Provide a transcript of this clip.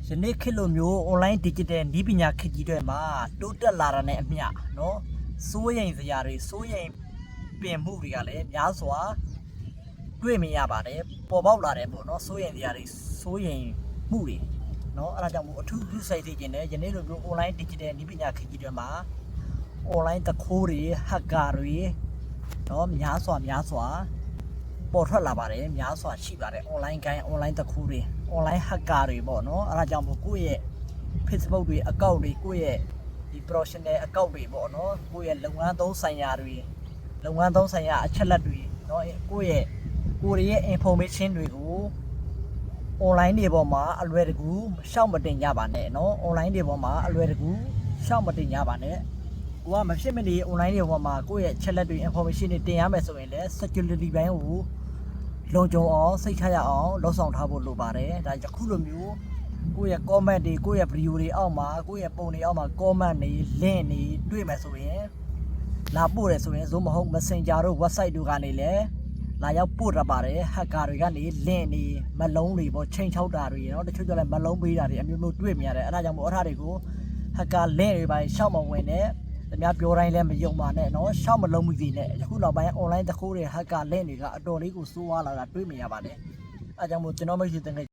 ယနေ့ခေတ်လိုမျိုး online digital နည်းပညာခေတ်ကြီးတွေမှာတိုးတက်လာတာနဲ့အမျှနော်စိုးရိမ်စရာတွေစိုးရိမ်ပင်မှုတွေကလည်းများစွာတွေ့မြင်ရပါတယ်ပေါ်ပေါက်လာတယ်ပေါ့နော်စိုးရိမ်စရာတွေစိုးရိမ်မှုတွေနော်အဲ့ဒါကြောင့်မို့အထူးပြုစိတ်သိကျင်တယ်ယနေ့လိုမျိုး online digital နည်းပညာခေတ်ကြီးတွေမှာ online တခိုးတွေ hacker တွေနော်များစွာပေါ်ထွက်လာပါတယ်များစွာရှိပါတယ် online ကိုင်း online တခိုးတွေ online hacker တွေပေါ့နော်အဲ့ဒါကြောင့်မို့ကိုယ့်ရဲ့ Facebook တွေ account တွေကိုယ့်ရဲ့ဒီ professional account တွေပေါ့နော်ကိုယ့်ရဲ့လုပ်ငန်းသုံးဆိုင်ရာတွေလုပ်ငန်းသုံးဆိုင်ရာအချက်လက်တွေနော်ကိုယ့်ရဲ့ information တွေကို online တွေပေါ်မှာအလွယ်တကူရှောက်မတင်ကြပါနဲ့နော် online တွေပေါ်မှာအလွယ်တကူရှောက်မတင်ကြပါနဲ့ကိုကမဖြစ်မနေ online တွေပေါ်မှာကိုယ့်ရဲ့ချက်လက်တွေ information တွေတင်ရမယ်ဆိုရင်လည်း security ဘိုင်းကိုလုံခြုံအောင်စိတ်ချရအောင်လုပ်ဆောင်ထားဖို့လိုပါတယ်ဒါကြောင့်ခုလိုမျိုးကိုယ့်ရဲ့ comment တွေကိုယ့်ရဲ့ video တွေအောက်မှာကိုယ့်ရဲ့ပုံတွေအောက်မှာ comment တွေ link တွေတွေ့မယ်ဆိုရင်လာပို့တယ်ဆိုရင်ဇို့မဟုတ် Messenger တို့ website တို့ကနေလည်းလာရောက်ပို့ရပါတယ် hacker တွေကနေ link တွေမလုံးတွေပေါ့ချိန်ချောက်တာတွေเนาะတချို့ကျလည်းမလုံးပေးတာတွေအမျိုးမျိုးတွေ့မြင်ရတယ်အဲ့ဒါကြောင့်မို့အဲ့ဒါတွေကို hacker link တွေပိုင်းရှောက်မဝင်နဲ့တများပြောတိုင်းလည်းမယုံပါနဲ့เนาะရှောက်မလုံးမိသေးနဲ့အခုနောက်ပိုင်း online တခိုးတွေ hacker link တွေကအတော်လေးကိုစိုးဝါးလာတာတွေ့မြင်ရပါတယ်အဲ့ဒါကြောင့်မို့ကျွန်တော်မိတ်ဆွေတကယ်